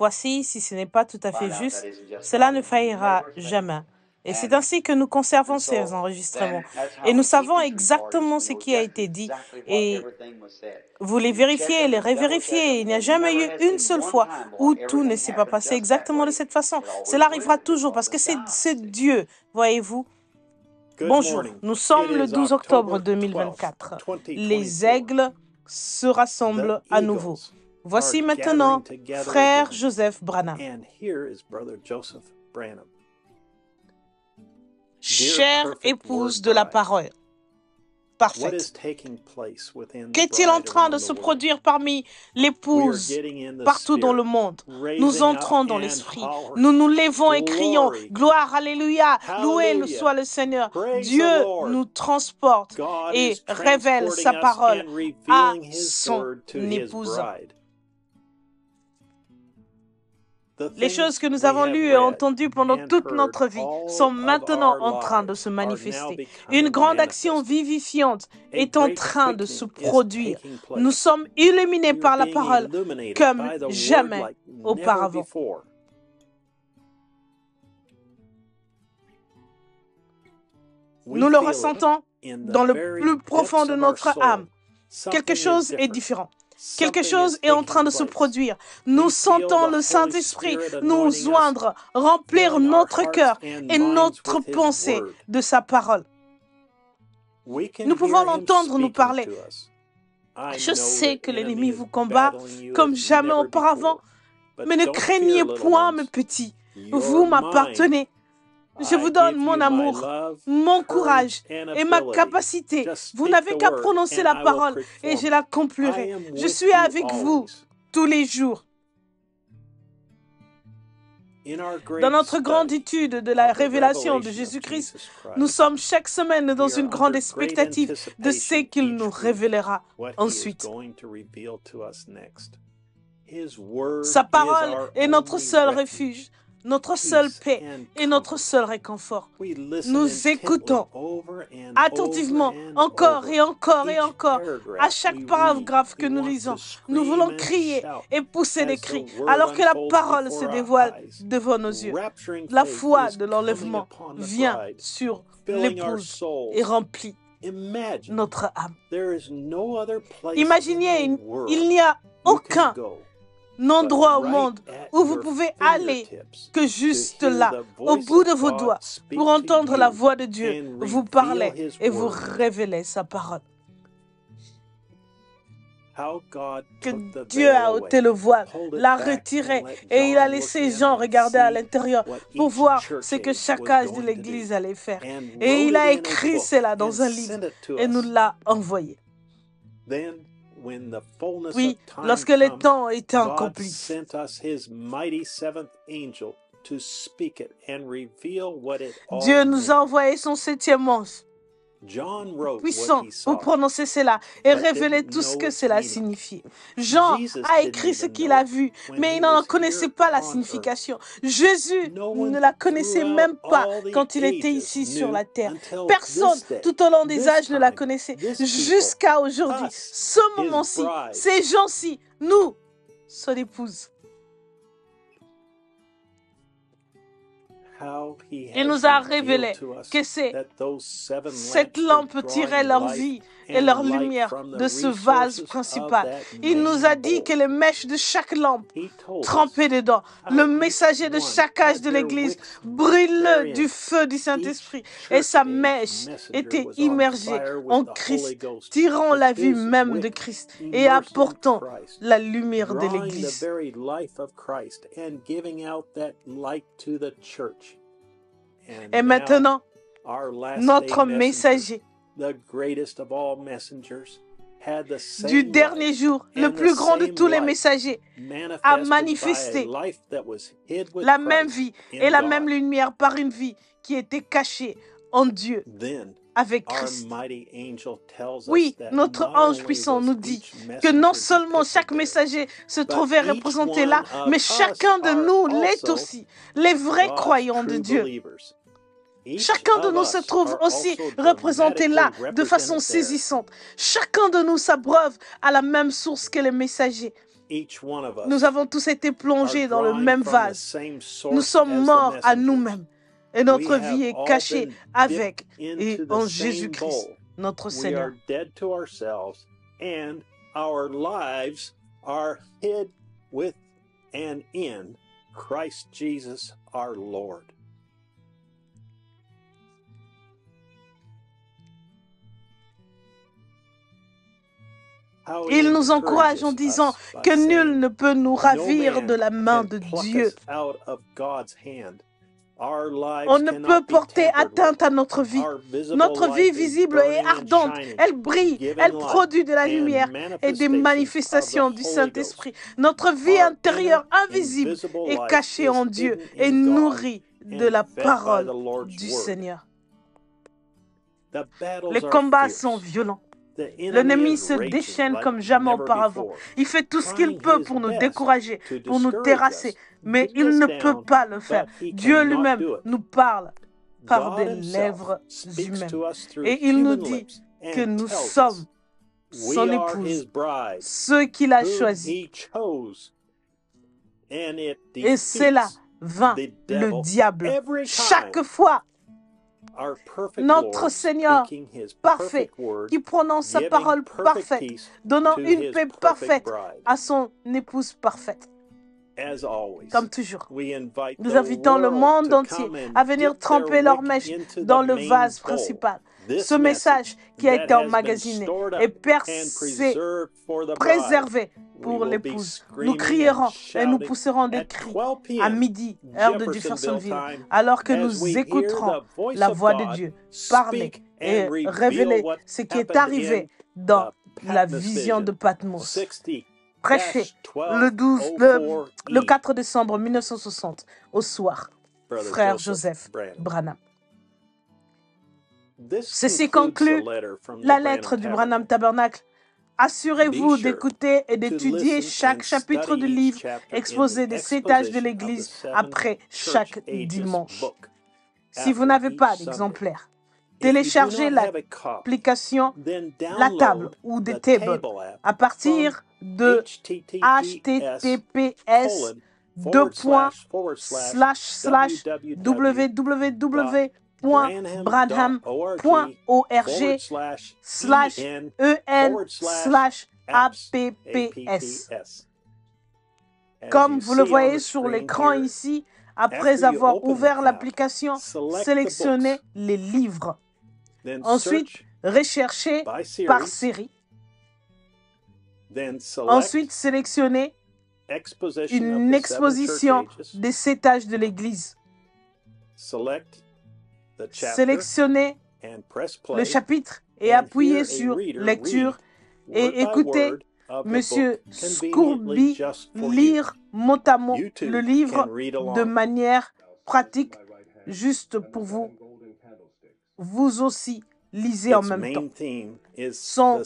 Voici, si ce n'est pas tout à fait juste, cela ne faillira jamais. Et c'est ainsi que nous conservons ces enregistrements. Et nous savons exactement ce qui a été dit. Et vous les vérifiez, les révérifiez. Il n'y a jamais eu une seule fois où tout ne s'est pas passé exactement de cette façon. Cela arrivera toujours parce que c'est Dieu, voyez-vous. Bonjour, nous sommes le 12 octobre 2024. Les aigles se rassemblent à nouveau. Voici maintenant frère Joseph Branham. Chère épouse de la parole parfaite, qu'est-il en train de se produire parmi l'épouse partout dans le monde? Nous entrons dans l'esprit. Nous nous levons et crions « Gloire, Alléluia, loué soit le Seigneur ». Dieu nous transporte et révèle sa parole à son épouse. Les choses que nous avons lues et entendues pendant toute notre vie sont maintenant en train de se manifester. Une grande action vivifiante est en train de se produire. Nous sommes illuminés par la parole comme jamais auparavant. Nous le ressentons dans le plus profond de notre âme. Quelque chose est différent. Quelque chose est en train de se produire. Nous sentons le Saint-Esprit nous joindre, remplir notre cœur et notre pensée de sa parole. Nous pouvons l'entendre nous parler. Je sais que l'ennemi vous combat comme jamais auparavant, mais ne craignez point, mes petits. Vous m'appartenez. Je vous donne mon amour, mon courage et ma capacité. Vous n'avez qu'à prononcer la parole et je l'accomplirai. Je suis avec vous tous les jours. Dans notre grande étude de la révélation de Jésus-Christ, nous sommes chaque semaine dans une grande expectative de ce qu'il nous révélera ensuite. Sa parole est notre seul refuge, notre seule paix et notre seul réconfort. Nous écoutons attentivement encore et encore et encore à chaque paragraphe que nous lisons. Nous voulons crier et pousser des cris alors que la parole se dévoile devant nos yeux. La foi de l'enlèvement vient sur l'épouse et remplit notre âme. Imaginez, il n'y a aucun endroit au monde où vous pouvez aller que juste là, au bout de vos doigts, pour entendre la voix de Dieu vous parler et vous révéler sa parole. Que Dieu a ôté le voile, l'a retiré et il a laissé Jean regarder à l'intérieur pour voir ce que chaque âge de l'Église allait faire. Et il a écrit cela dans un livre et nous l'a envoyé. Oui, lorsque le temps était accompli, Dieu nous a envoyé son 7e ange, puissant pour prononcer cela et révéler tout ce que cela signifie. Jean a écrit ce qu'il a vu, mais il n'en connaissait pas la signification. Jésus ne la connaissait même pas quand il était ici sur la terre. Personne tout au long des âges ne la connaissait jusqu'à aujourd'hui. Ce moment-ci, ces gens-ci, nous, son épouse. Il nous a révélé que cette lampe tirait leur vie et leur lumière de ce vase principal. Il nous a dit que les mèches de chaque lampe trempées dedans, le messager de chaque âge de l'Église, brûle du feu du Saint-Esprit. Et sa mèche était immergée en Christ, tirant la vie même de Christ et apportant la lumière de l'Église. Et maintenant, notre messager du dernier jour, le plus grand de tous les messagers, a manifesté la même vie et la même lumière par une vie qui était cachée en Dieu avec Christ. Oui, notre ange puissant nous dit que non seulement chaque messager se trouvait représenté là, mais chacun de nous l'est aussi, les vrais croyants de Dieu. Chacun de nous se trouve aussi représenté là de façon saisissante. Chacun de nous s'abreuve à la même source que les messagers. Nous avons tous été plongés dans le même vase. Nous sommes morts à nous-mêmes. Et notre vie est cachée avec et en Jésus-Christ, notre Seigneur. And our lives are hid with and in Christ Jesus our Lord. Il nous encourage en disant que nul ne peut nous ravir de la main de Dieu. On ne peut porter atteinte à notre vie. Notre vie visible est ardente. Elle brille. Elle produit de la lumière et des manifestations du Saint-Esprit. Notre vie intérieure invisible est cachée en Dieu et nourrie de la parole du Seigneur. Les combats sont violents. L'ennemi se déchaîne comme jamais auparavant. Il fait tout ce qu'il peut pour nous décourager, pour nous terrasser, mais il ne peut pas le faire. Dieu lui-même nous parle par des lèvres humaines. Et il nous dit que nous sommes son épouse, ceux qu'il a choisis. Et c'est là vint le diable. Chaque fois, notre Seigneur parfait, qui prononce sa parole parfaite, donnant une paix parfaite à son épouse parfaite. Comme toujours, nous invitons le monde entier à venir tremper leur mèche dans le vase principal. Ce message qui a été emmagasiné et préservé pour l'épouse. Nous crierons et nous pousserons des cris à midi, heure de Jeffersonville, alors que nous écouterons la voix de Dieu parler et révéler ce qui est arrivé dans la vision de Patmos. Prêché le 4 décembre 1960 au soir, frère Joseph Branham. Ceci conclut la lettre du Branham Tabernacle. Assurez-vous d'écouter et d'étudier chaque chapitre du livre exposé des 7 âges de l'Église après chaque dimanche. Si vous n'avez pas d'exemplaire, téléchargez l'application La Table ou des Tables à partir de https://www.branham.org/en/apps. Comme vous le voyez sur l'écran ici, après avoir ouvert l'application, sélectionnez les livres. Ensuite, recherchez par série. Ensuite, sélectionnez une exposition des 7 âges de l'Église. Sélectionnez le chapitre et appuyez sur Lecture et écoutez Monsieur Scooby lire mot à mot le livre de manière pratique, juste pour vous. Vous aussi, lisez en même temps. Son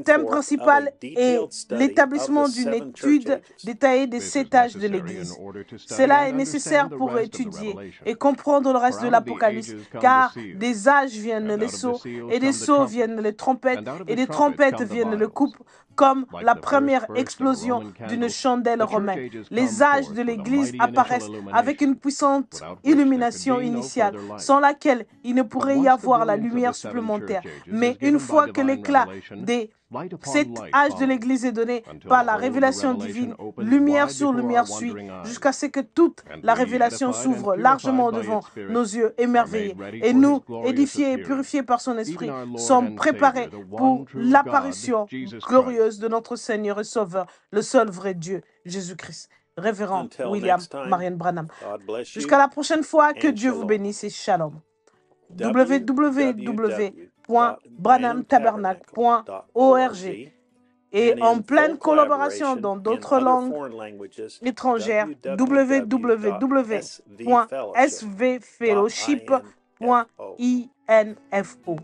thème principal est l'établissement d'une étude détaillée des 7 âges de l'Église. Cela est nécessaire pour étudier et comprendre le reste de l'Apocalypse, car des âges viennent les sceaux, et des sceaux viennent les trompettes, et des trompettes viennent les coupes, comme la première explosion d'une chandelle romaine. Les âges de l'Église apparaissent avec une puissante illumination initiale, sans laquelle il ne pourrait y avoir la lumière supplémentaire. Mais une fois que l'éclat des 7 âges de l'Église est donné par la révélation divine, lumière sur lumière suit, jusqu'à ce que toute la révélation s'ouvre largement devant nos yeux émerveillés. Et nous, édifiés et purifiés par son Esprit, sommes préparés pour l'apparition glorieuse de notre Seigneur et Sauveur, le seul vrai Dieu, Jésus-Christ. Révérend William Marion Branham. Jusqu'à la prochaine fois, que Dieu vous bénisse et shalom. www.branhamtabernacle.org et en pleine collaboration dans d'autres langues étrangères, www.svfellowship.info.